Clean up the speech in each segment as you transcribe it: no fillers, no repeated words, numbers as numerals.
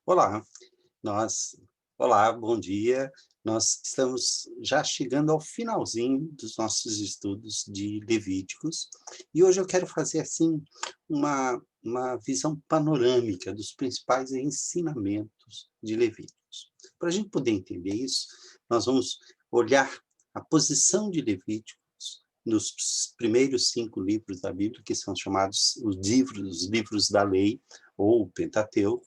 Olá, nós olá, bom dia. Nós estamos já chegando ao finalzinho dos nossos estudos de Levíticos, e hoje eu quero fazer, assim, uma visão panorâmica dos principais ensinamentos de Levíticos. Para a gente poder entender isso, nós vamos olhar a posição de Levíticos nos primeiros 5 livros da Bíblia, que são chamados os livros da lei, ou o Pentateuco,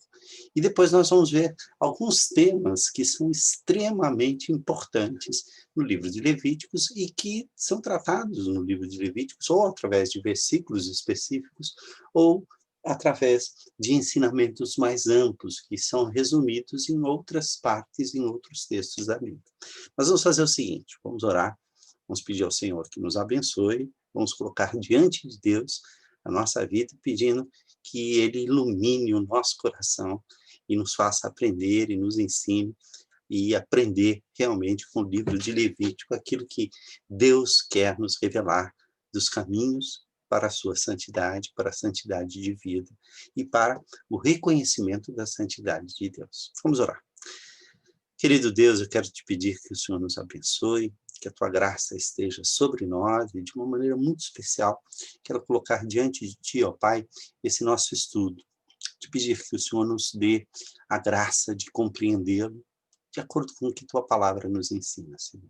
e depois nós vamos ver alguns temas que são extremamente importantes no livro de Levíticos e que são tratados no livro de Levíticos, ou através de versículos específicos, ou através de ensinamentos mais amplos, que são resumidos em outras partes, em outros textos da Bíblia. Nós vamos fazer o seguinte, vamos orar, vamos pedir ao Senhor que nos abençoe, vamos colocar diante de Deus a nossa vida, pedindo que Ele ilumine o nosso coração e nos faça aprender e nos ensine e aprender realmente com o livro de Levítico aquilo que Deus quer nos revelar dos caminhos para a sua santidade, para a santidade de vida e para o reconhecimento da santidade de Deus. Vamos orar. Querido Deus, eu quero te pedir que o Senhor nos abençoe, que a tua graça esteja sobre nós e de uma maneira muito especial, quero colocar diante de ti, ó Pai, esse nosso estudo. Te pedir que o Senhor nos dê a graça de compreendê-lo, de acordo com o que tua palavra nos ensina, Senhor.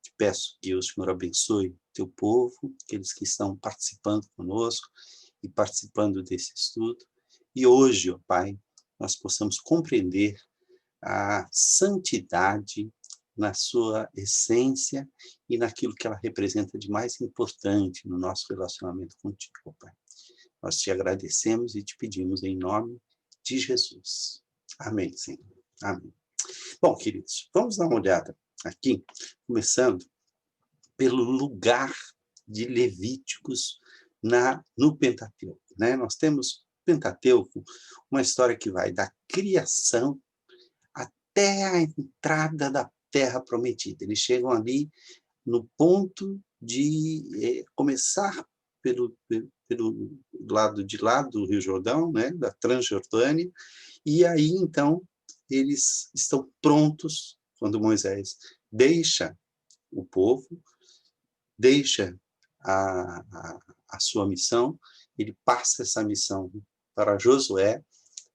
Te peço que o Senhor abençoe teu povo, aqueles que estão participando conosco e participando desse estudo. E hoje, ó Pai, nós possamos compreender a santidade na sua essência e naquilo que ela representa de mais importante no nosso relacionamento contigo, ó Pai. Nós te agradecemos e te pedimos em nome de Jesus. Amém, Senhor. Amém. Bom, queridos, vamos dar uma olhada aqui, começando pelo lugar de Levíticos no Pentateuco, né? Nós temos Pentateuco, uma história que vai da criação até a entrada da Terra Prometida. Eles chegam ali no ponto de começar pelo lado de lá do Rio Jordão, né, da Transjordânia, e aí, então, eles estão prontos, quando Moisés deixa o povo, deixa a sua missão, ele passa essa missão para Josué,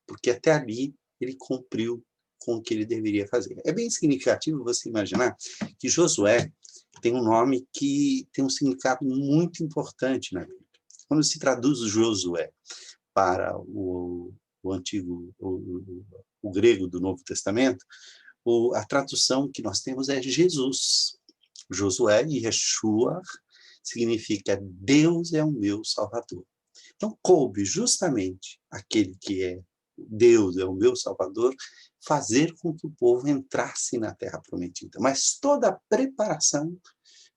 porque até ali ele cumpriu com o que ele deveria fazer. É bem significativo você imaginar que Josué tem um nome que tem um significado muito importante na Bíblia. Quando se traduz Josué para o antigo, o grego do Novo Testamento, a tradução que nós temos é Jesus. Josué, Yeshua, significa Deus é o meu Salvador. Então, coube justamente aquele que é Deus, é o meu Salvador, fazer com que o povo entrasse na Terra Prometida. Mas toda a preparação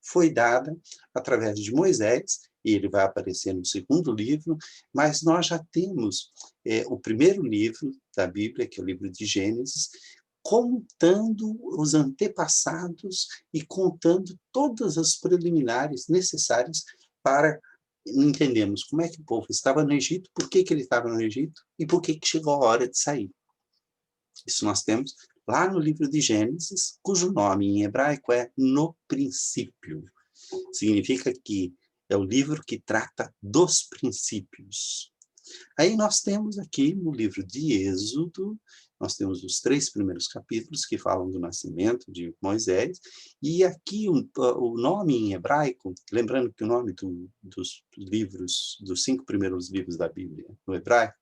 foi dada através de Moisés, e ele vai aparecer no segundo livro, mas nós já temos o primeiro livro da Bíblia, que é o livro de Gênesis, contando os antepassados e contando todas as preliminares necessárias para entendermos como é que o povo estava no Egito, por que ele estava no Egito e por que chegou a hora de sair. Isso nós temos lá no livro de Gênesis, cujo nome em hebraico é No Princípio. Significa que é o livro que trata dos princípios. Aí nós temos aqui no livro de Êxodo, nós temos os 3 primeiros capítulos que falam do nascimento de Moisés, e aqui o nome em hebraico, lembrando que o nome dos livros, dos 5 primeiros livros da Bíblia no hebraico,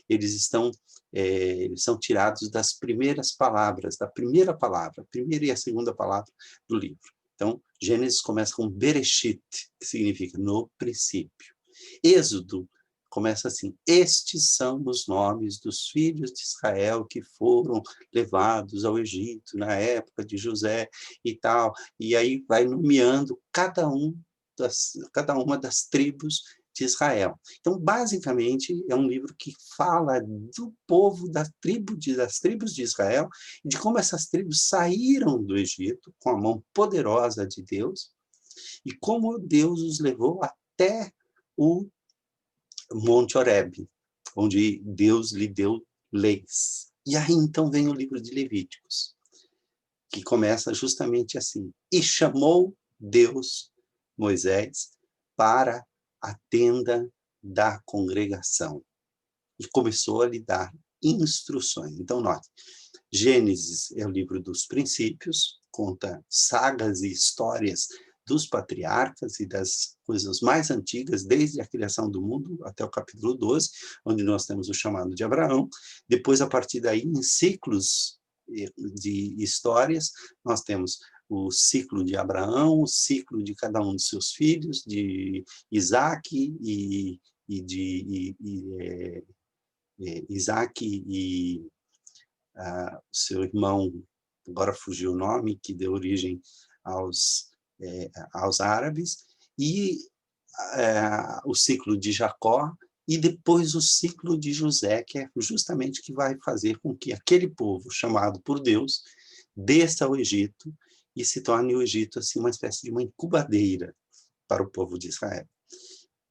eles são tirados das primeiras palavras, da primeira palavra, a primeira e a segunda palavra do livro. Então, Gênesis começa com Bereshit, que significa no princípio. Êxodo começa assim: estes são os nomes dos filhos de Israel que foram levados ao Egito na época de José e tal. E aí vai nomeando cada uma das tribos de Israel. Então, basicamente, é um livro que fala do povo das tribos de Israel, de como essas tribos saíram do Egito com a mão poderosa de Deus, e como Deus os levou até o Monte Horebe, onde Deus lhe deu leis. E aí, então, vem o livro de Levíticos, que começa justamente assim. E chamou Deus Moisés para a tenda da congregação. E começou a lhe dar instruções. Então, note, Gênesis é o livro dos princípios, conta sagas e histórias dos patriarcas e das coisas mais antigas, desde a criação do mundo até o capítulo 12, onde nós temos o chamado de Abraão. Depois, a partir daí, em ciclos de histórias, nós temos o ciclo de Abraão, o ciclo de cada um de seus filhos, de Isaac Isaac e o seu irmão, agora fugiu o nome, que deu origem aos árabes, e o ciclo de Jacó, e depois o ciclo de José, que é justamente que vai fazer com que aquele povo, chamado por Deus, desça ao Egito e se torne o Egito assim, uma espécie de uma incubadeira para o povo de Israel.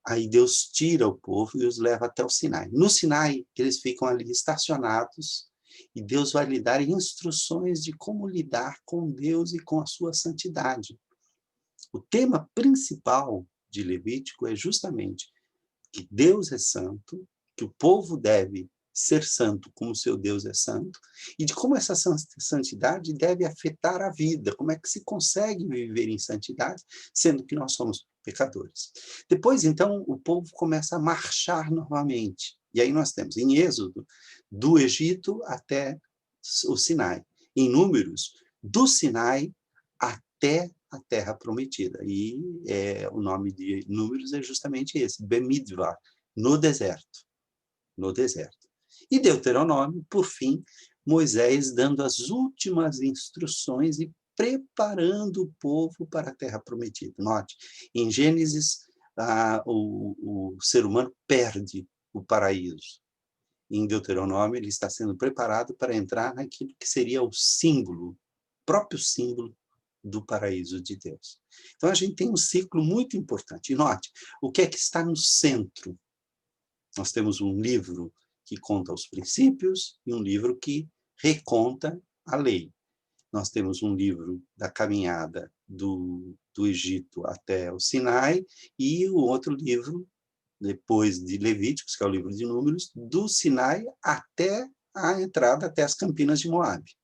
Aí Deus tira o povo e os leva até o Sinai. No Sinai, eles ficam ali estacionados, e Deus vai lhe dar instruções de como lidar com Deus e com a sua santidade. O tema principal de Levítico é justamente que Deus é santo, que o povo deve ser santo como seu Deus é santo, e de como essa santidade deve afetar a vida, como é que se consegue viver em santidade, sendo que nós somos pecadores. Depois, então, o povo começa a marchar novamente, e aí nós temos em Êxodo, do Egito até o Sinai, em Números, do Sinai até a Terra Prometida, e o nome de Números é justamente esse, Bemidbar, no deserto. No deserto. E Deuteronômio, por fim, Moisés dando as últimas instruções e preparando o povo para a Terra Prometida. Note, em Gênesis, o ser humano perde o paraíso. Em Deuteronômio, ele está sendo preparado para entrar naquilo que seria o símbolo, próprio símbolo do paraíso de Deus. Então, a gente tem um ciclo muito importante. E note, o que é que está no centro? Nós temos um livro que conta os princípios e um livro que reconta a lei. Nós temos um livro da caminhada do Egito até o Sinai e o outro livro, depois de Levíticos, que é o livro de Números, do Sinai até a entrada, até as Campinas de Moabe.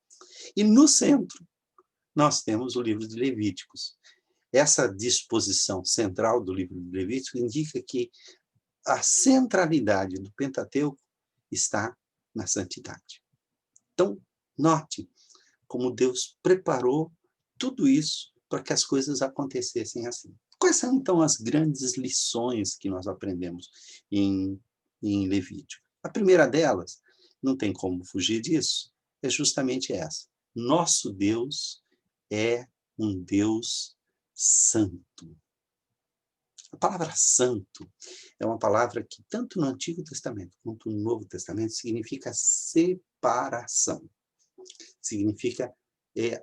E no centro, nós temos o livro de Levíticos. Essa disposição central do livro de Levíticos indica que a centralidade do Pentateuco está na santidade. Então, note como Deus preparou tudo isso para que as coisas acontecessem assim. Quais são, então, as grandes lições que nós aprendemos em Levítico? A primeira delas, não tem como fugir disso, é justamente essa. Nosso Deus é um Deus santo. A palavra santo é uma palavra que, tanto no Antigo Testamento quanto no Novo Testamento, significa separação. Significa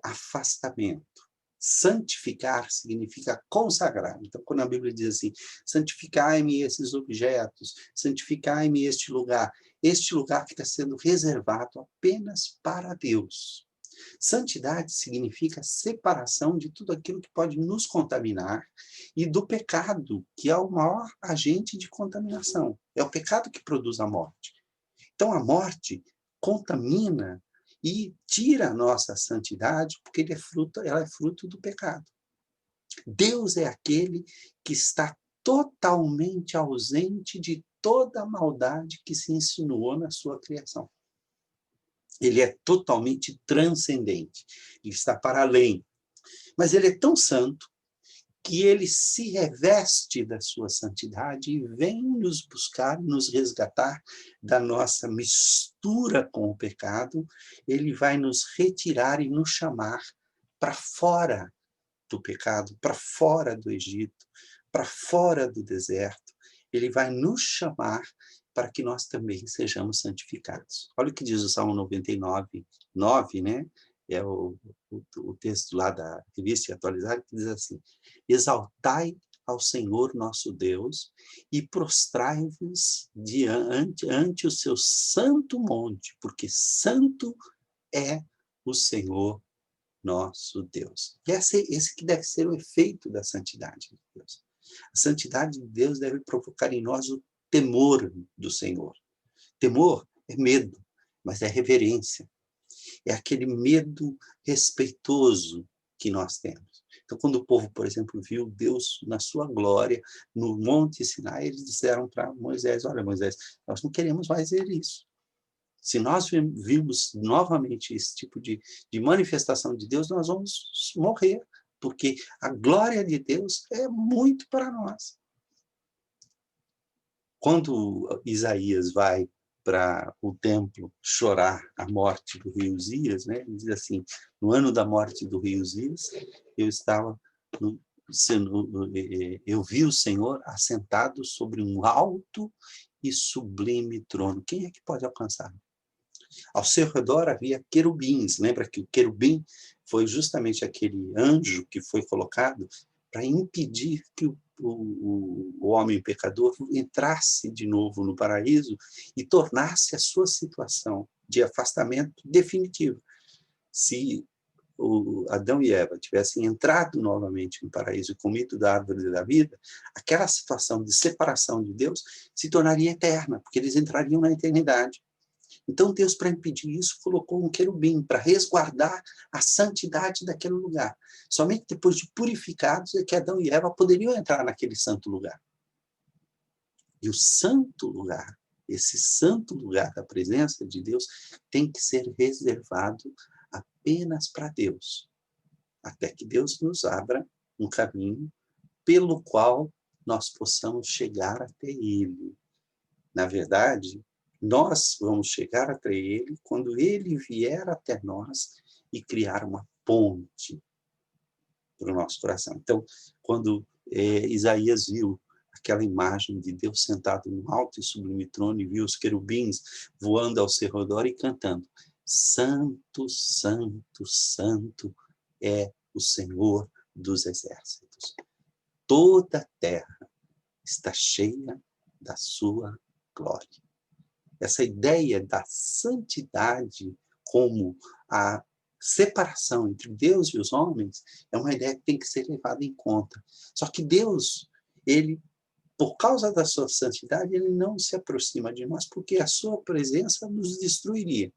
afastamento. Santificar significa consagrar. Então, quando a Bíblia diz assim, santificai-me esses objetos, santificai-me este lugar fica sendo reservado apenas para Deus. Santidade significa separação de tudo aquilo que pode nos contaminar e do pecado, que é o maior agente de contaminação. É o pecado que produz a morte. Então, a morte contamina e tira a nossa santidade, porque ela é fruto do pecado. Deus é aquele que está totalmente ausente de toda a maldade que se insinuou na sua criação. Ele é totalmente transcendente, ele está para além. Mas ele é tão santo que ele se reveste da sua santidade e vem nos buscar, nos resgatar da nossa mistura com o pecado. Ele vai nos retirar e nos chamar para fora do pecado, para fora do Egito, para fora do deserto. Ele vai nos chamar para que nós também sejamos santificados. Olha o que diz o Salmo 99, 9, né? É o texto lá da Revista Atualizada, que diz assim: exaltai ao Senhor nosso Deus e prostrai-vos ante o seu santo monte, porque santo é o Senhor nosso Deus. E esse que deve ser o efeito da santidade de Deus. A santidade de Deus deve provocar em nós o temor do Senhor. Temor é medo, mas é reverência. É aquele medo respeitoso que nós temos. Então, quando o povo, por exemplo, viu Deus na sua glória, no Monte Sinai, eles disseram para Moisés, olha, Moisés, nós não queremos mais ver isso. Se nós vimos novamente esse tipo de manifestação de Deus, nós vamos morrer, porque a glória de Deus é muito para nós. Quando Isaías vai para o templo chorar a morte do rei Uzias, né? Ele diz assim, no ano da morte do rei Uzias, eu vi o Senhor assentado sobre um alto e sublime trono. Quem é que pode alcançar? Ao seu redor havia querubins. Lembra que o querubim foi justamente aquele anjo que foi colocado para impedir que o homem pecador entrasse de novo no paraíso e tornasse a sua situação de afastamento definitivo. Se Adão e Eva tivessem entrado novamente no paraíso e comido da árvore da vida, aquela situação de separação de Deus se tornaria eterna, porque eles entrariam na eternidade. Então Deus, para impedir isso, colocou um querubim para resguardar a santidade daquele lugar. Somente depois de purificados é que Adão e Eva poderiam entrar naquele santo lugar. E o santo lugar, esse santo lugar da presença de Deus, tem que ser reservado apenas para Deus, até que Deus nos abra um caminho pelo qual nós possamos chegar até Ele. Na verdade, nós vamos chegar até Ele quando Ele vier até nós e criar uma ponte para o nosso coração. Então, quando Isaías viu aquela imagem de Deus sentado no alto e sublime trono e viu os querubins voando ao seu redor e cantando, Santo, Santo, Santo é o Senhor dos exércitos. Toda a terra está cheia da sua glória. Essa ideia da santidade como a separação entre Deus e os homens é uma ideia que tem que ser levada em conta. Só que Deus, ele, por causa da sua santidade, ele não se aproxima de nós porque a sua presença nos destruiria.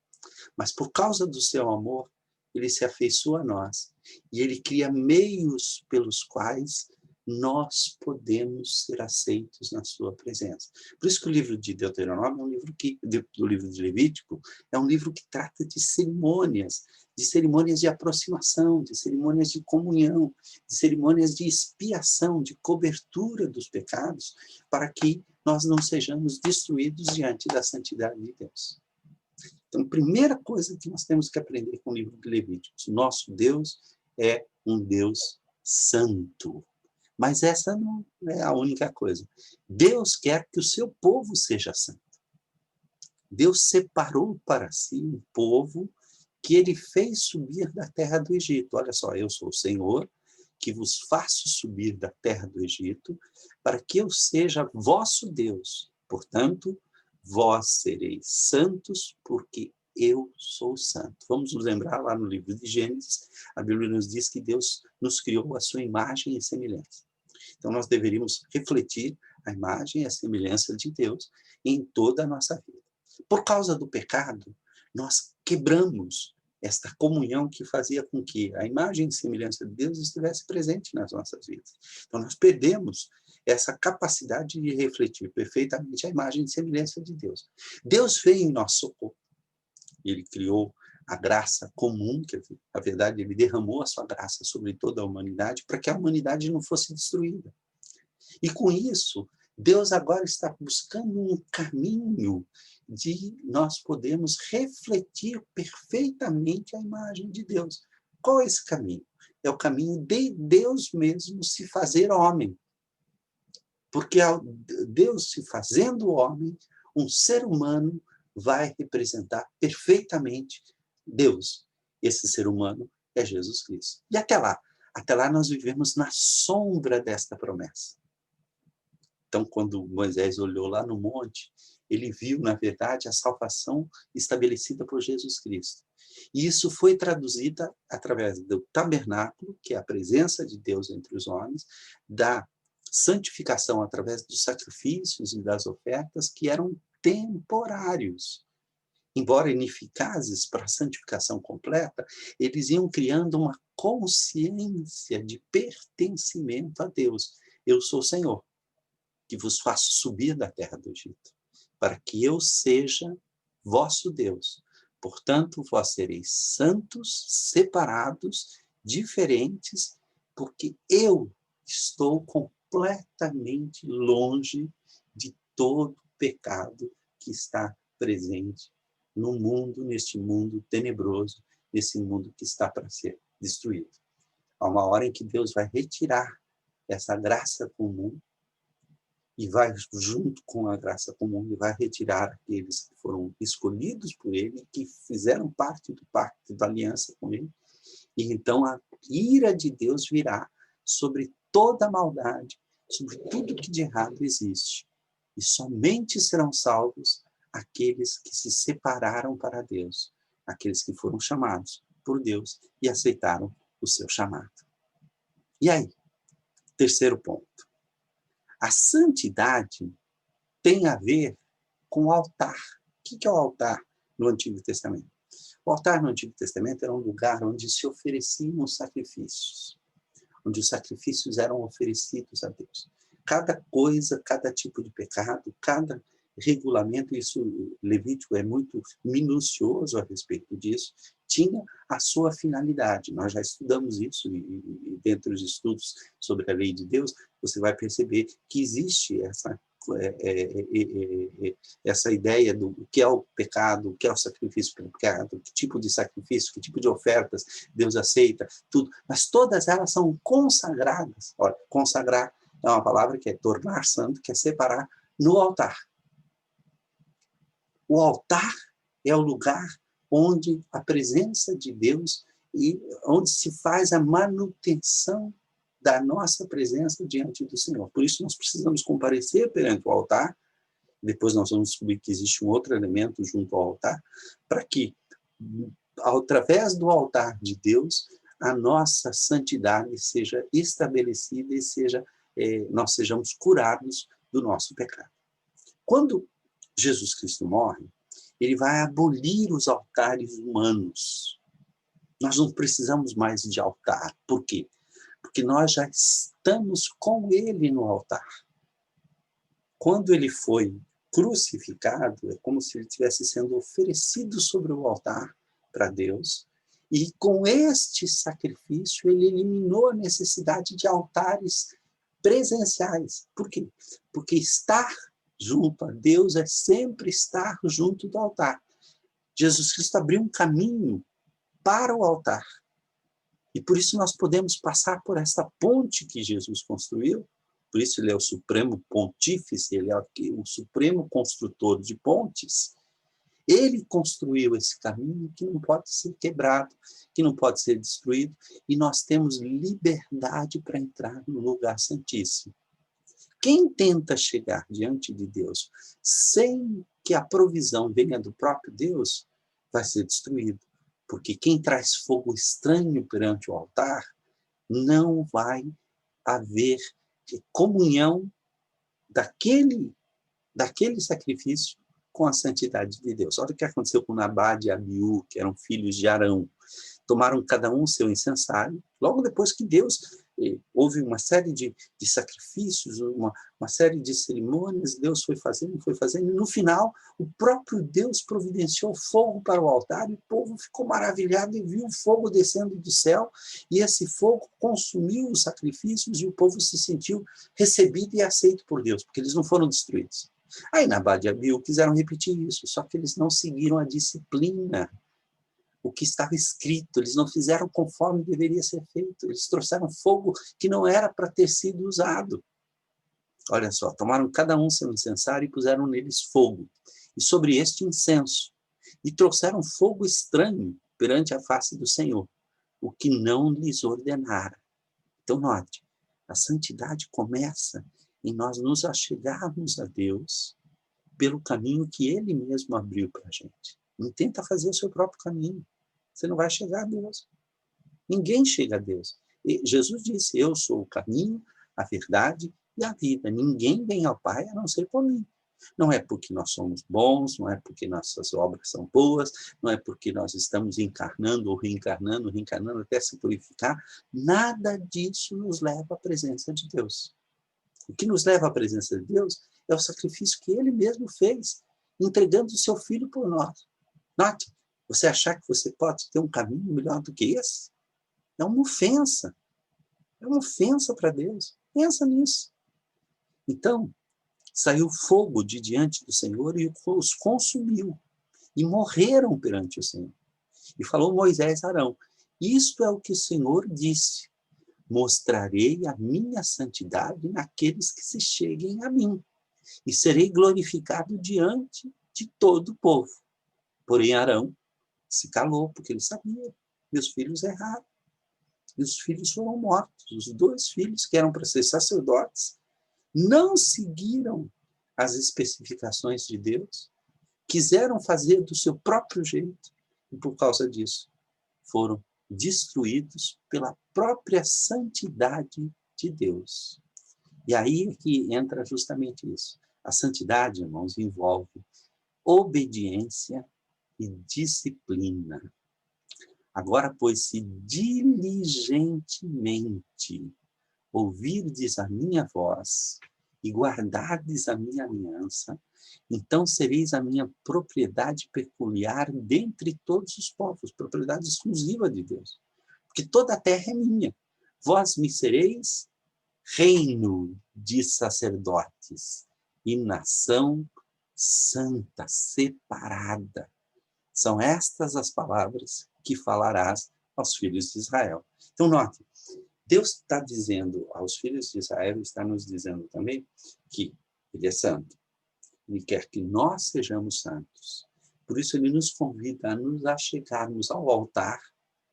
Mas por causa do seu amor, ele se afeiçoa a nós. E ele cria meios pelos quais nós podemos ser aceitos na sua presença. Por isso que o livro de Deuteronômio é um livro o livro de Levítico é um livro que trata de cerimônias de aproximação, de cerimônias de comunhão, de cerimônias de expiação, de cobertura dos pecados, para que nós não sejamos destruídos diante da santidade de Deus. Então, a primeira coisa que nós temos que aprender com o livro de Levíticos, nosso Deus é um Deus santo. Mas essa não é a única coisa. Deus quer que o seu povo seja santo. Deus separou para si um povo que ele fez subir da terra do Egito. Olha só, eu sou o Senhor, que vos faço subir da terra do Egito, para que eu seja vosso Deus. Portanto, vós sereis santos, porque eu sou santo. Vamos nos lembrar lá no livro de Gênesis, a Bíblia nos diz que Deus nos criou a sua imagem e semelhança. Então, nós deveríamos refletir a imagem e a semelhança de Deus em toda a nossa vida. Por causa do pecado, nós quebramos esta comunhão que fazia com que a imagem e semelhança de Deus estivesse presente nas nossas vidas. Então, nós perdemos essa capacidade de refletir perfeitamente a imagem e semelhança de Deus. Deus veio em nosso socorro. Ele criou a graça comum, que na verdade ele derramou a sua graça sobre toda a humanidade para que a humanidade não fosse destruída. E com isso, Deus agora está buscando um caminho de nós podermos refletir perfeitamente a imagem de Deus. Qual é esse caminho? É o caminho de Deus mesmo se fazer homem. Porque ao Deus se fazendo homem, um ser humano vai representar perfeitamente Deus. Esse ser humano é Jesus Cristo. E até lá, Até lá nós vivemos na sombra desta promessa. Então, quando Moisés olhou lá no monte, ele viu, na verdade, a salvação estabelecida por Jesus Cristo. E isso foi traduzido através do tabernáculo, que é a presença de Deus entre os homens, da santificação através dos sacrifícios e das ofertas, que eram temporários. Embora ineficazes para a santificação completa, eles iam criando uma consciência de pertencimento a Deus. Eu sou o Senhor, que vos faço subir da terra do Egito, para que eu seja vosso Deus. Portanto, vós sereis santos, separados, diferentes, porque eu estou completamente longe de todo pecado que está presente no mundo, neste mundo tenebroso, nesse mundo que está para ser destruído. Há uma hora em que Deus vai retirar essa graça comum e vai, junto com a graça comum, e vai retirar aqueles que foram escolhidos por ele, que fizeram parte do pacto, da aliança com ele, e então a ira de Deus virá sobre toda a maldade, sobre tudo que de errado existe. E somente serão salvos aqueles que se separaram para Deus, aqueles que foram chamados por Deus e aceitaram o seu chamado. E aí, terceiro ponto. A santidade tem a ver com o altar. O que é o altar no Antigo Testamento? O altar no Antigo Testamento era um lugar onde se ofereciam sacrifícios, onde os sacrifícios eram oferecidos a Deus. Cada coisa, cada tipo de pecado, cada regulamento, isso Levítico é muito minucioso a respeito disso, tinha a sua finalidade. Nós já estudamos isso e dentro dos estudos sobre a lei de Deus, você vai perceber que existe essa ideia do que é o pecado, o que é o sacrifício pelo pecado, que tipo de sacrifício, que tipo de ofertas Deus aceita, tudo. Mas todas elas são consagradas. Olha, consagrar é uma palavra que é tornar santo, que é separar no altar. O altar é o lugar onde a presença de Deus e onde se faz a manutenção da nossa presença diante do Senhor. Por isso nós precisamos comparecer perante o altar, depois nós vamos descobrir que existe um outro elemento junto ao altar, para que, através do altar de Deus, a nossa santidade seja estabelecida e nós sejamos curados do nosso pecado. Quando Jesus Cristo morre, ele vai abolir os altares humanos. Nós não precisamos mais de altar. Por quê? Porque nós já estamos com ele no altar. Quando ele foi crucificado, é como se ele estivesse sendo oferecido sobre o altar para Deus, e com este sacrifício ele eliminou a necessidade de altares presenciais. Por quê? Porque estar junto a Deus é sempre estar junto do altar. Jesus Cristo abriu um caminho para o altar. E por isso nós podemos passar por essa ponte que Jesus construiu. Por isso ele é o supremo pontífice, ele é o supremo construtor de pontes. Ele construiu esse caminho que não pode ser quebrado, que não pode ser destruído, e nós temos liberdade para entrar no lugar santíssimo. Quem tenta chegar diante de Deus sem que a provisão venha do próprio Deus, vai ser destruído. Porque quem traz fogo estranho perante o altar, não vai haver comunhão daquele sacrifício com a santidade de Deus. Olha o que aconteceu com Nabade e Abiú, que eram filhos de Arão. Tomaram cada um seu incensário, logo depois que Deus, houve uma série de sacrifícios, uma série de cerimônias, Deus foi fazendo, e no final, o próprio Deus providenciou fogo para o altar, e o povo ficou maravilhado e viu o fogo descendo do céu, e esse fogo consumiu os sacrifícios, e o povo se sentiu recebido e aceito por Deus, porque eles não foram destruídos. Aí Nabade e Abiú quiseram repetir isso, só que eles não seguiram a disciplina, o que estava escrito, eles não fizeram conforme deveria ser feito, eles trouxeram fogo que não era para ter sido usado. Olha só, tomaram cada um seu incensário e puseram neles fogo, e sobre este incenso, e trouxeram fogo estranho perante a face do Senhor, o que não lhes ordenara. Então, note, a santidade começa em nós nos achegarmos a Deus pelo caminho que Ele mesmo abriu para a gente. Não tenta fazer o seu próprio caminho. Você não vai chegar a Deus. Ninguém chega a Deus. E Jesus disse, eu sou o caminho, a verdade e a vida. Ninguém vem ao Pai a não ser por mim. Não é porque nós somos bons, não é porque nossas obras são boas, não é porque nós estamos encarnando ou reencarnando até se purificar. Nada disso nos leva à presença de Deus. O que nos leva à presença de Deus é o sacrifício que Ele mesmo fez, entregando o seu Filho por nós. Note, você achar que você pode ter um caminho melhor do que esse? É uma ofensa. É uma ofensa para Deus. Pensa nisso. Então, saiu fogo de diante do Senhor e os consumiu. E morreram perante o Senhor. E falou Moisés a Arão, isto é o que o Senhor disse, mostrarei a minha santidade naqueles que se cheguem a mim, e serei glorificado diante de todo o povo. Porém, Arão se calou, porque ele sabia, meus filhos erraram. E os filhos foram mortos. Os 2 filhos, que eram para ser sacerdotes, não seguiram as especificações de Deus, quiseram fazer do seu próprio jeito, e por causa disso foram destruídos pela própria santidade de Deus. E aí é que entra justamente isso. A santidade, irmãos, envolve obediência e disciplina. Agora, pois, se diligentemente ouvirdes a minha voz e guardardes a minha aliança, então sereis a minha propriedade peculiar dentre todos os povos, propriedade exclusiva de Deus. Porque toda a terra é minha. Vós me sereis reino de sacerdotes e nação santa, separada. São estas as palavras que falarás aos filhos de Israel. Então, note, Deus está dizendo aos filhos de Israel, está nos dizendo também, que Ele é santo. Ele quer que nós sejamos santos. Por isso, Ele nos convida a nos achegarmos ao altar.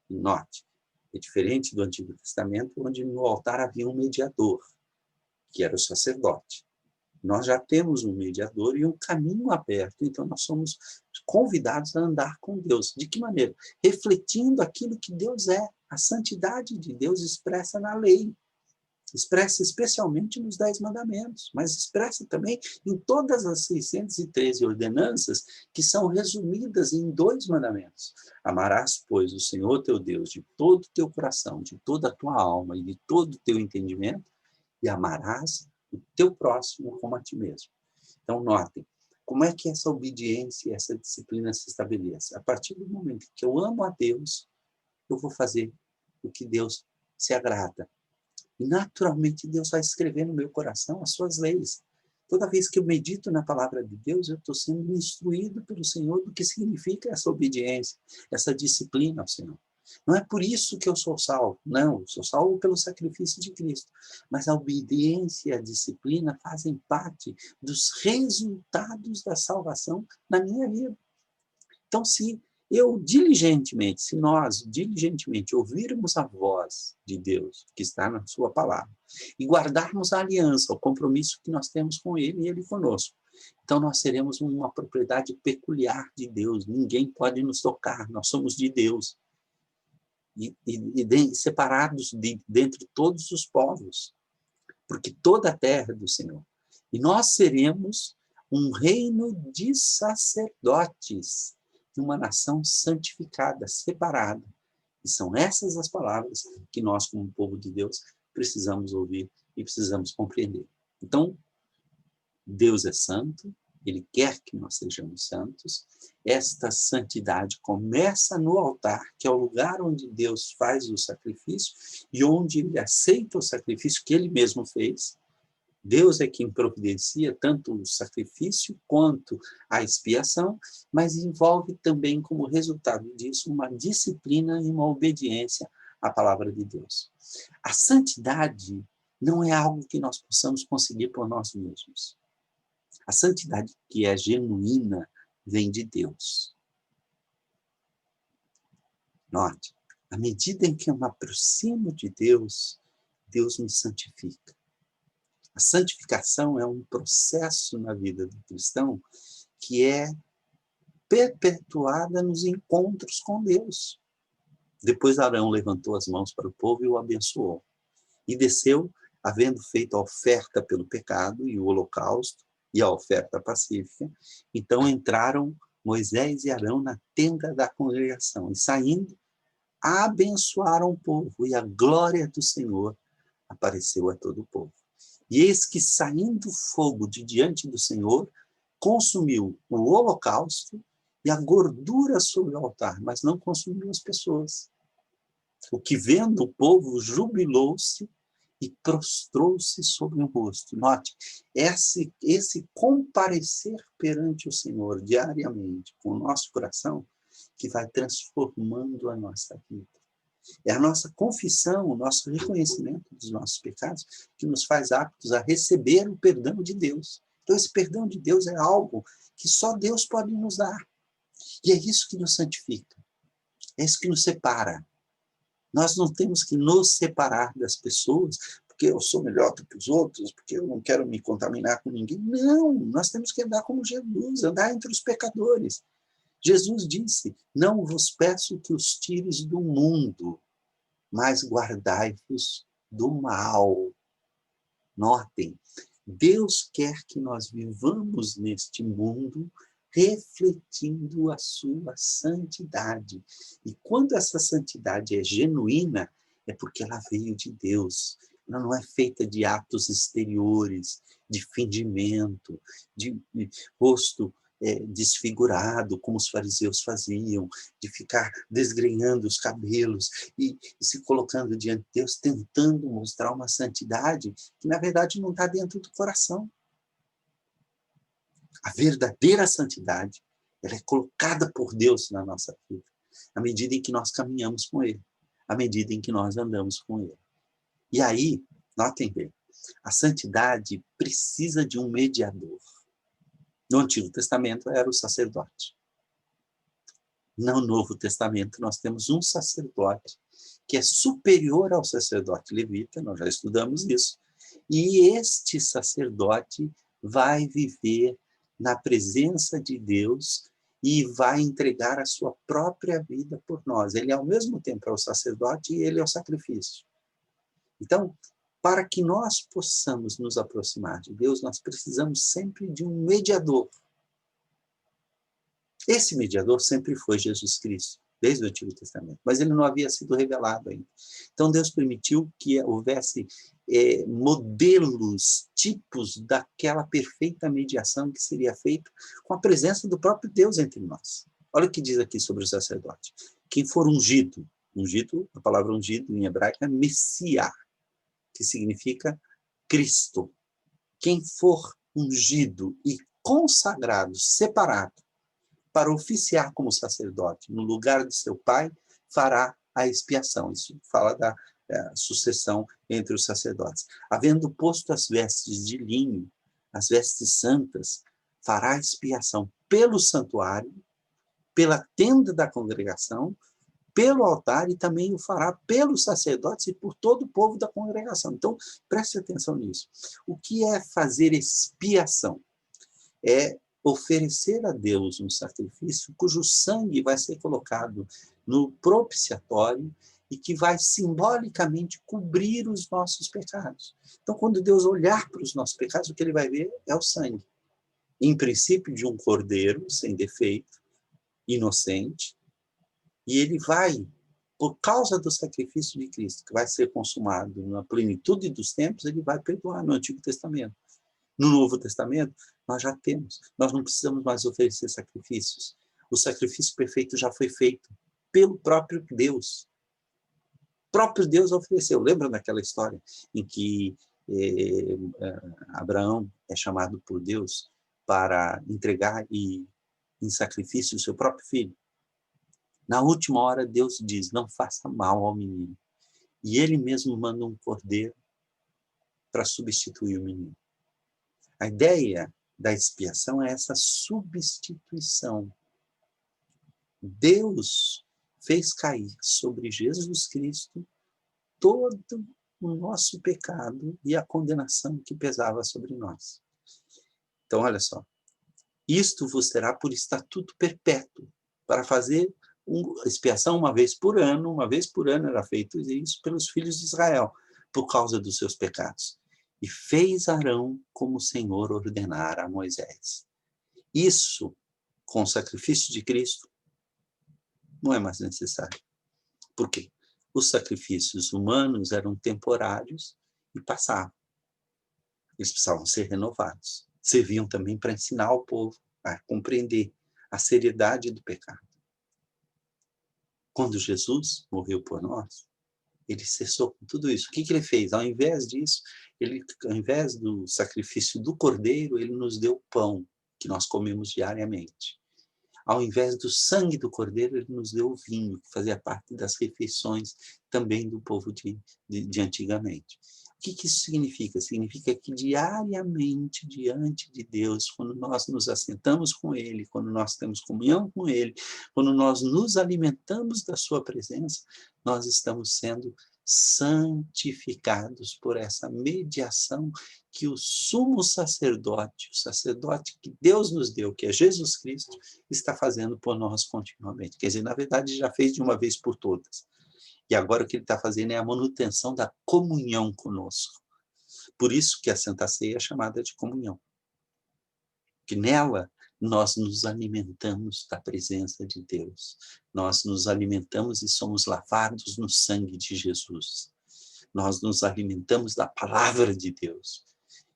E note, é diferente do Antigo Testamento, onde no altar havia um mediador, que era o sacerdote. Nós já temos um mediador e um caminho aberto, então nós somos convidados a andar com Deus. De que maneira? Refletindo aquilo que Deus é, a santidade de Deus expressa na lei, expressa especialmente nos 10 mandamentos, mas expressa também em todas as 613 ordenanças que são resumidas em 2 mandamentos. Amarás, pois, o Senhor teu Deus de todo o teu coração, de toda a tua alma e de todo o teu entendimento, e amarás o teu próximo como a ti mesmo. Então, notem, como é que essa obediência, essa disciplina se estabelece? A partir do momento que eu amo a Deus, eu vou fazer o que Deus se agrada. E, naturalmente, Deus vai escrever no meu coração as suas leis. Toda vez que eu medito na palavra de Deus, eu estou sendo instruído pelo Senhor do que significa essa obediência, essa disciplina ao Senhor. Não é por isso que eu sou salvo. Não, eu sou salvo pelo sacrifício de Cristo. Mas a obediência e a disciplina fazem parte dos resultados da salvação na minha vida. Então, se nós diligentemente ouvirmos a voz de Deus, que está na sua palavra, e guardarmos a aliança, o compromisso que nós temos com Ele e Ele conosco, então nós seremos uma propriedade peculiar de Deus. Ninguém pode nos tocar, nós somos de Deus. Separados dentre todos os povos, porque toda a terra é do Senhor. E nós seremos um reino de sacerdotes, de uma nação santificada, separada. E são essas as palavras que nós, como povo de Deus, precisamos ouvir e precisamos compreender. Então, Deus é santo, Ele quer que nós sejamos santos. Esta santidade começa no altar, que é o lugar onde Deus faz o sacrifício e onde Ele aceita o sacrifício que Ele mesmo fez. Deus é quem providencia tanto o sacrifício quanto a expiação, mas envolve também como resultado disso uma disciplina e uma obediência à palavra de Deus. A santidade não é algo que nós possamos conseguir por nós mesmos. A santidade que é genuína vem de Deus. Note, à medida em que eu me aproximo de Deus, Deus me santifica. A santificação é um processo na vida do cristão que é perpetuada nos encontros com Deus. Depois Arão levantou as mãos para o povo e o abençoou. E desceu, havendo feito a oferta pelo pecado e o holocausto e a oferta pacífica. Então entraram Moisés e Arão na tenda da congregação e, saindo, abençoaram o povo, e a glória do Senhor apareceu a todo o povo. E eis que, saindo fogo de diante do Senhor, consumiu o holocausto e a gordura sobre o altar, mas não consumiu as pessoas. O que, vendo o povo, jubilou-se e prostrou-se sobre o rosto. Note, esse comparecer perante o Senhor diariamente com o nosso coração que vai transformando a nossa vida. É a nossa confissão, o nosso reconhecimento dos nossos pecados que nos faz aptos a receber o perdão de Deus. Então, esse perdão de Deus é algo que só Deus pode nos dar. E é isso que nos santifica. É isso que nos separa. Nós não temos que nos separar das pessoas porque eu sou melhor do que os outros, porque eu não quero me contaminar com ninguém. Não, nós temos que andar como Jesus, andar entre os pecadores. Jesus disse, não vos peço que os tires do mundo, mas guardai-vos do mal. Notem, Deus quer que nós vivamos neste mundo refletindo a sua santidade. E quando essa santidade é genuína, é porque ela veio de Deus. Ela não é feita de atos exteriores, de fingimento, de rosto desfigurado, como os fariseus faziam, de ficar desgrenhando os cabelos e se colocando diante de Deus, tentando mostrar uma santidade que, na verdade, não está dentro do coração. A verdadeira santidade, ela é colocada por Deus na nossa vida, à medida em que nós caminhamos com Ele, à medida em que nós andamos com Ele. E aí, notem bem, a santidade precisa de um mediador. No Antigo Testamento era o sacerdote. No Novo Testamento nós temos um sacerdote que é superior ao sacerdote levita, nós já estudamos isso, e este sacerdote vai viver na presença de Deus e vai entregar a sua própria vida por nós. Ele, ao mesmo tempo, é o sacerdote e ele é o sacrifício. Então, para que nós possamos nos aproximar de Deus, nós precisamos sempre de um mediador. Esse mediador sempre foi Jesus Cristo, desde o Antigo Testamento, mas ele não havia sido revelado ainda. Então Deus permitiu que houvesse modelos, tipos daquela perfeita mediação que seria feita com a presença do próprio Deus entre nós. Olha o que diz aqui sobre o sacerdote. Quem for ungido, a palavra ungido em hebraico é Messiá, que significa Cristo. Quem for ungido e consagrado, separado, para oficiar como sacerdote no lugar de seu pai, fará a expiação. Isso fala da sucessão entre os sacerdotes. Havendo posto as vestes de linho, as vestes santas, fará a expiação pelo santuário, pela tenda da congregação, pelo altar, e também o fará pelos sacerdotes e por todo o povo da congregação. Então, preste atenção nisso. O que é fazer expiação? É oferecer a Deus um sacrifício cujo sangue vai ser colocado no propiciatório e que vai simbolicamente cobrir os nossos pecados. Então, quando Deus olhar para os nossos pecados, o que ele vai ver é o sangue. Em princípio, de um cordeiro sem defeito, inocente, e ele vai, por causa do sacrifício de Cristo, que vai ser consumado na plenitude dos tempos, ele vai perdoar no Antigo Testamento. No Novo Testamento, nós já temos. Nós não precisamos mais oferecer sacrifícios. O sacrifício perfeito já foi feito pelo próprio Deus. O próprio Deus ofereceu. Lembra daquela história em que Abraão é chamado por Deus para entregar em sacrifício o seu próprio filho? Na última hora, Deus diz, não faça mal ao menino. E ele mesmo manda um cordeiro para substituir o menino. A ideia da expiação é essa substituição. Deus fez cair sobre Jesus Cristo todo o nosso pecado e a condenação que pesava sobre nós. Então, olha só. Isto vos terá por estatuto perpétuo, para fazer expiação uma vez por ano era feito isso pelos filhos de Israel, por causa dos seus pecados. E fez Arão como o Senhor ordenara a Moisés. Isso, com o sacrifício de Cristo, não é mais necessário. Por quê? Os sacrifícios humanos eram temporários e passavam. Eles precisavam ser renovados. Serviam também para ensinar o povo a compreender a seriedade do pecado. Quando Jesus morreu por nós, ele cessou com tudo isso. O que ele fez? Ao invés disso, ao invés do sacrifício do cordeiro, ele nos deu pão, que nós comemos diariamente. Ao invés do sangue do cordeiro, ele nos deu o vinho, que fazia parte das refeições também do povo de antigamente. O que isso significa? Significa que diariamente, diante de Deus, quando nós nos assentamos com Ele, quando nós temos comunhão com Ele, quando nós nos alimentamos da sua presença, nós estamos sendo santificados por essa mediação que o sumo sacerdote, o sacerdote que Deus nos deu, que é Jesus Cristo, está fazendo por nós continuamente. Quer dizer, na verdade, já fez de uma vez por todas. E agora o que ele está fazendo é a manutenção da comunhão conosco. Por isso que a Santa Ceia é chamada de comunhão. Que nela nós nos alimentamos da presença de Deus. Nós nos alimentamos e somos lavados no sangue de Jesus. Nós nos alimentamos da palavra de Deus.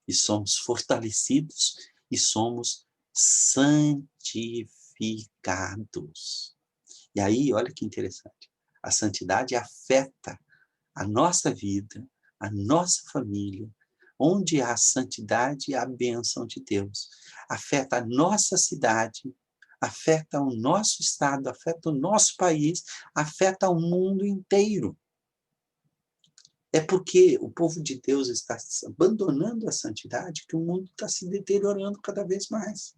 E somos fortalecidos e somos santificados. E aí, olha que interessante. A santidade afeta a nossa vida, a nossa família. Onde há santidade, há a bênção de Deus. Afeta a nossa cidade, afeta o nosso estado, afeta o nosso país, afeta o mundo inteiro. É porque o povo de Deus está abandonando a santidade que o mundo está se deteriorando cada vez mais.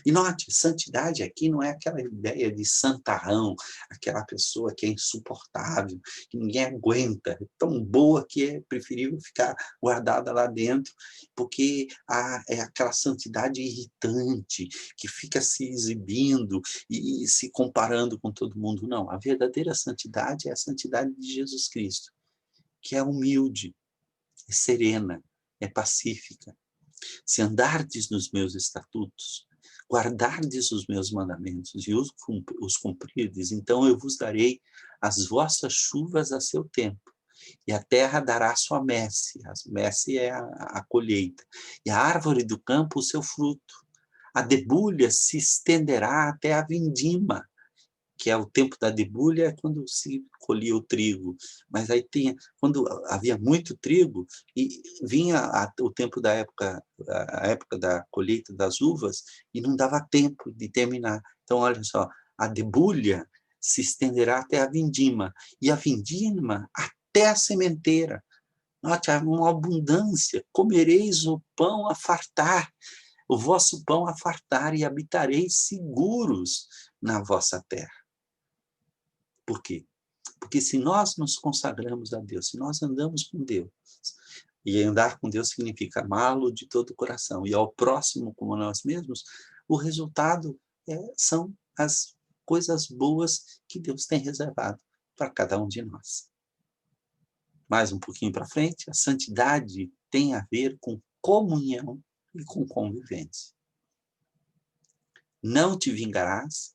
E note, santidade aqui não é aquela ideia de santarrão, aquela pessoa que é insuportável, que ninguém aguenta, é tão boa que é preferível ficar guardada lá dentro, porque é aquela santidade irritante, que fica se exibindo e se comparando com todo mundo. Não, a verdadeira santidade é a santidade de Jesus Cristo, que é humilde, é serena, é pacífica. Se andardes nos meus estatutos, guardardes os meus mandamentos e os cumprirdes, então eu vos darei as vossas chuvas a seu tempo, e a terra dará sua messe. A messe é a colheita, e a árvore do campo o seu fruto. A debulha se estenderá até a vindima, que é o tempo da debulha, é quando se colhia o trigo. Mas aí quando havia muito trigo, e vinha o tempo da época, a época da colheita das uvas, e não dava tempo de terminar. Então, olha só, a debulha se estenderá até a vindima, e a vindima até a sementeira. Note, há uma abundância, comereis o pão a fartar, o vosso pão a fartar, e habitareis seguros na vossa terra. Por quê? Porque se nós nos consagramos a Deus, se nós andamos com Deus, e andar com Deus significa amá-lo de todo o coração, e ao próximo como nós mesmos, o resultado são as coisas boas que Deus tem reservado para cada um de nós. Mais um pouquinho para frente, a santidade tem a ver com comunhão e com convivência. Não te vingarás,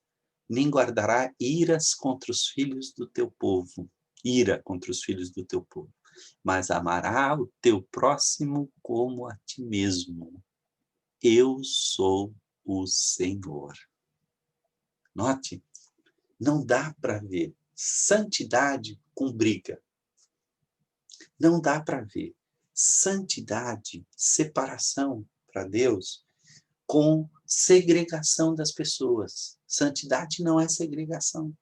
nem guardará iras contra os filhos do teu povo, ira contra os filhos do teu povo, mas amará o teu próximo como a ti mesmo. Eu sou o Senhor. Note, não dá para ver santidade com briga. Não dá para ver santidade, separação para Deus, com segregação das pessoas. Santidade não é segregação.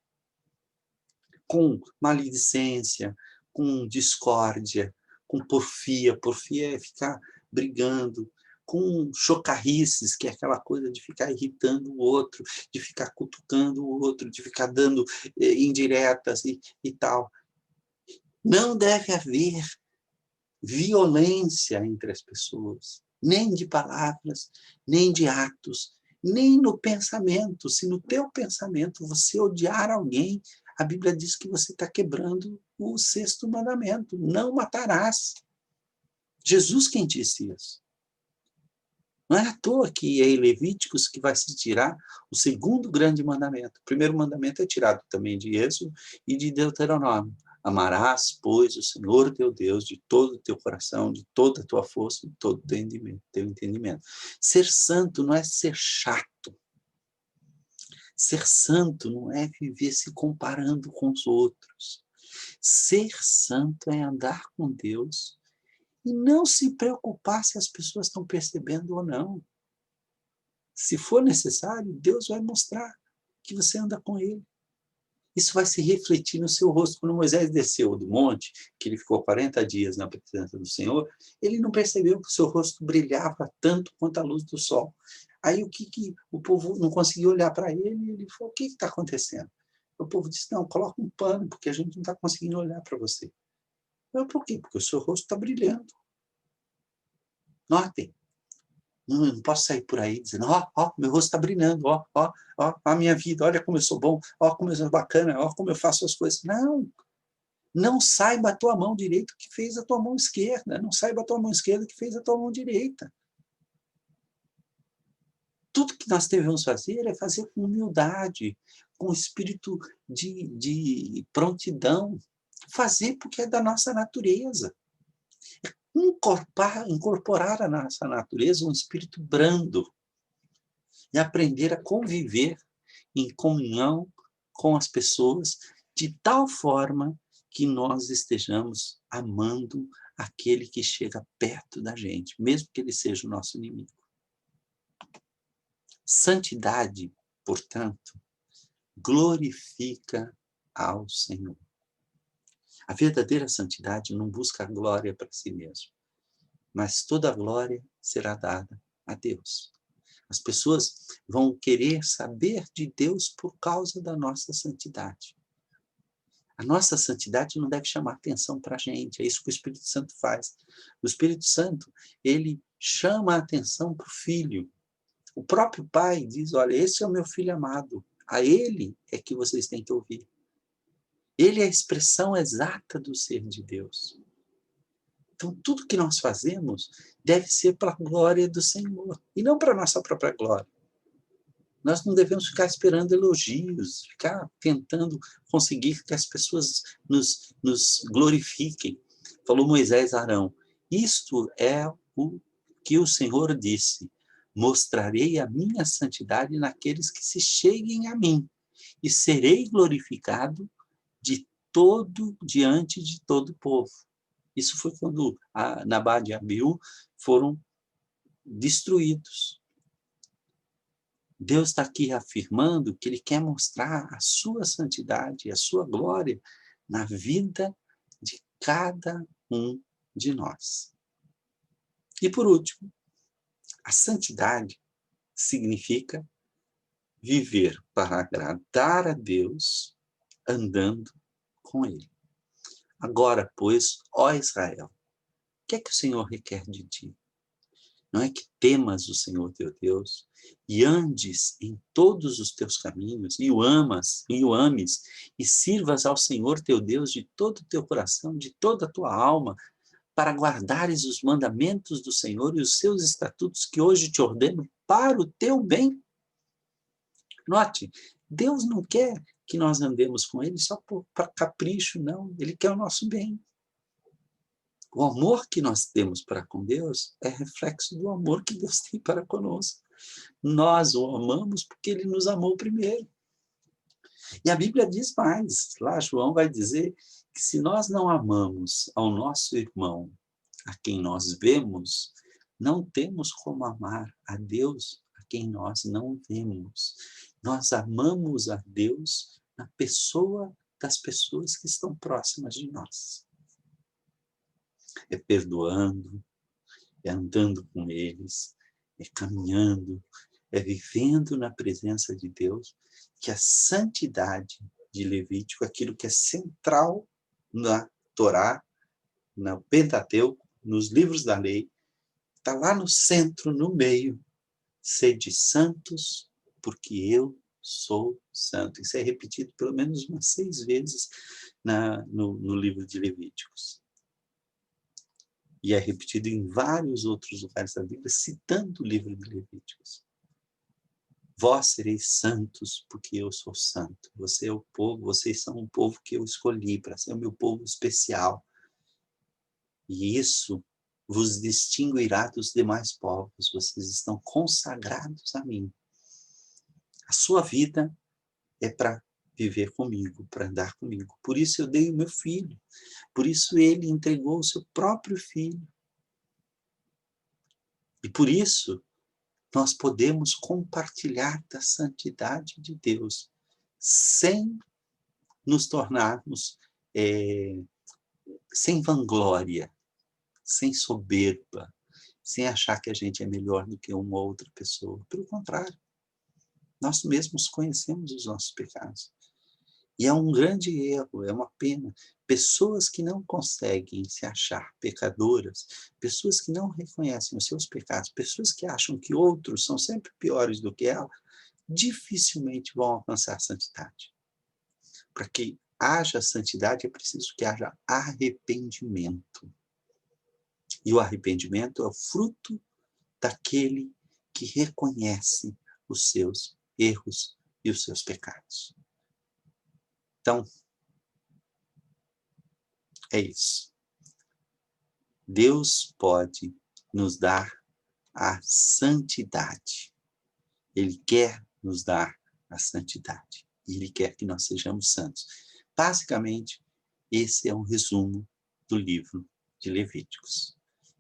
Com maledicência, com discórdia, com porfia. Porfia é ficar brigando, com chocarrices, que é aquela coisa de ficar irritando o outro, de ficar cutucando o outro, de ficar dando indiretas e tal. Não deve haver violência entre as pessoas, nem de palavras, nem de atos, nem no pensamento. Se no teu pensamento você odiar alguém, a Bíblia diz que você está quebrando o 6º mandamento, não matarás. Jesus quem disse isso. Não é à toa que é em Levíticos que vai se tirar o 2º grande mandamento. O 1º mandamento é tirado também de Êxodo e de Deuteronômio. Amarás, pois, o Senhor teu Deus de todo o teu coração, de toda a tua força, de todo o teu entendimento. Ser santo não é ser chato. Ser santo não é viver se comparando com os outros. Ser santo é andar com Deus e não se preocupar se as pessoas estão percebendo ou não. Se for necessário, Deus vai mostrar que você anda com Ele. Isso vai se refletir no seu rosto. Quando Moisés desceu do monte, que ele ficou 40 dias na presença do Senhor, ele não percebeu que o seu rosto brilhava tanto quanto a luz do sol. Aí o povo não conseguia olhar para ele, e ele falou, o que está acontecendo? O povo disse, não, coloca um pano, porque a gente não está conseguindo olhar para você. Eu, por quê? Porque o seu rosto está brilhando. Notem. Não, eu não posso sair por aí dizendo, meu rosto está brilhando, ó, a minha vida, olha como eu sou bom, ó, como eu sou bacana, ó, como eu faço as coisas. Não saiba a tua mão direita o que fez a tua mão esquerda, não saiba a tua mão esquerda o que fez a tua mão direita. Tudo que nós devemos fazer é fazer com humildade, com espírito de prontidão, fazer porque é da nossa natureza. Incorporar à nossa natureza um espírito brando e aprender a conviver em comunhão com as pessoas de tal forma que nós estejamos amando aquele que chega perto da gente, mesmo que ele seja o nosso inimigo. Santidade, portanto, glorifica ao Senhor. A verdadeira santidade não busca a glória para si mesmo, mas toda a glória será dada a Deus. As pessoas vão querer saber de Deus por causa da nossa santidade. A nossa santidade não deve chamar atenção para a gente, é isso que o Espírito Santo faz. O Espírito Santo, ele chama a atenção para o Filho. O próprio Pai diz, olha, esse é o meu Filho amado, a ele é que vocês têm que ouvir. Ele é a expressão exata do ser de Deus. Então, tudo que nós fazemos deve ser para a glória do Senhor, e não para a nossa própria glória. Nós não devemos ficar esperando elogios, ficar tentando conseguir que as pessoas nos glorifiquem. Falou Moisés a Arão, isto é o que o Senhor disse, mostrarei a minha santidade naqueles que se cheguem a mim, e serei glorificado diante de todo o povo. Isso foi quando Nabal e Abiú foram destruídos. Deus está aqui afirmando que Ele quer mostrar a sua santidade, a sua glória na vida de cada um de nós. E por último, a santidade significa viver para agradar a Deus andando com Ele. Agora, pois, ó Israel, o que é que o Senhor requer de ti? Não é que temas o Senhor teu Deus e andes em todos os teus caminhos e o ames e sirvas ao Senhor teu Deus de todo o teu coração, de toda a tua alma, para guardares os mandamentos do Senhor e os seus estatutos que hoje te ordeno para o teu bem? Note, Deus não quer que nós andemos com Ele só para capricho, não. Ele quer o nosso bem. O amor que nós temos para com Deus é reflexo do amor que Deus tem para conosco. Nós o amamos porque Ele nos amou primeiro. E a Bíblia diz mais, lá João vai dizer que se nós não amamos ao nosso irmão, a quem nós vemos, não temos como amar a Deus a quem nós não vemos. Nós amamos a Deus na pessoa das pessoas que estão próximas de nós. É perdoando, é andando com eles, é caminhando, é vivendo na presença de Deus, que a santidade de Levítico, aquilo que é central na Torá, no Pentateuco, nos livros da lei, está lá no centro, no meio, sede santos, porque eu sou santo. Isso é repetido pelo menos umas 6 vezes no livro de Levíticos. E é repetido em vários outros lugares da Bíblia, citando o livro de Levíticos. Vós sereis santos, porque eu sou santo. Você é o povo, vocês são o povo que eu escolhi para ser o meu povo especial. E isso vos distinguirá dos demais povos. Vocês estão consagrados a mim. A sua vida é para viver comigo, para andar comigo. Por isso eu dei o meu filho. Por isso ele entregou o seu próprio filho. E por isso nós podemos compartilhar da santidade de Deus sem nos tornarmos sem vanglória, sem soberba, sem achar que a gente é melhor do que uma outra pessoa. Pelo contrário, nós mesmos conhecemos os nossos pecados. E é um grande erro, é uma pena. Pessoas que não conseguem se achar pecadoras, pessoas que não reconhecem os seus pecados, pessoas que acham que outros são sempre piores do que ela, dificilmente vão alcançar a santidade. Para que haja santidade, é preciso que haja arrependimento. E o arrependimento é o fruto daquele que reconhece os seus erros e os seus pecados. Então, é isso. Deus pode nos dar a santidade. Ele quer nos dar a santidade. E Ele quer que nós sejamos santos. Basicamente, esse é um resumo do livro de Levíticos.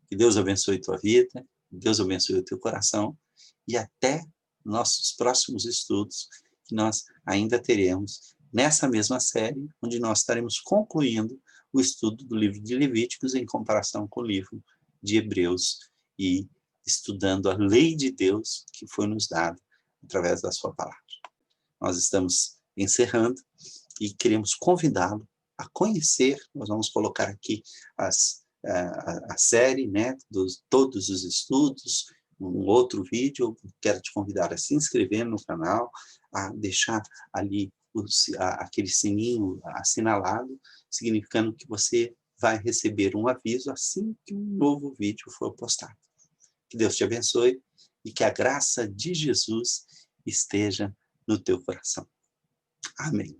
Que Deus abençoe tua vida, que Deus abençoe o teu coração, e até nossos próximos estudos, que nós ainda teremos nessa mesma série, onde nós estaremos concluindo o estudo do livro de Levíticos em comparação com o livro de Hebreus e estudando a lei de Deus que foi nos dada através da sua palavra. Nós estamos encerrando e queremos convidá-lo a conhecer, nós vamos colocar aqui a série, né, todos os estudos, um outro vídeo. Eu quero te convidar a se inscrever no canal, a deixar ali aquele sininho assinalado, significando que você vai receber um aviso assim que um novo vídeo for postado. Que Deus te abençoe e que a graça de Jesus esteja no teu coração. Amém.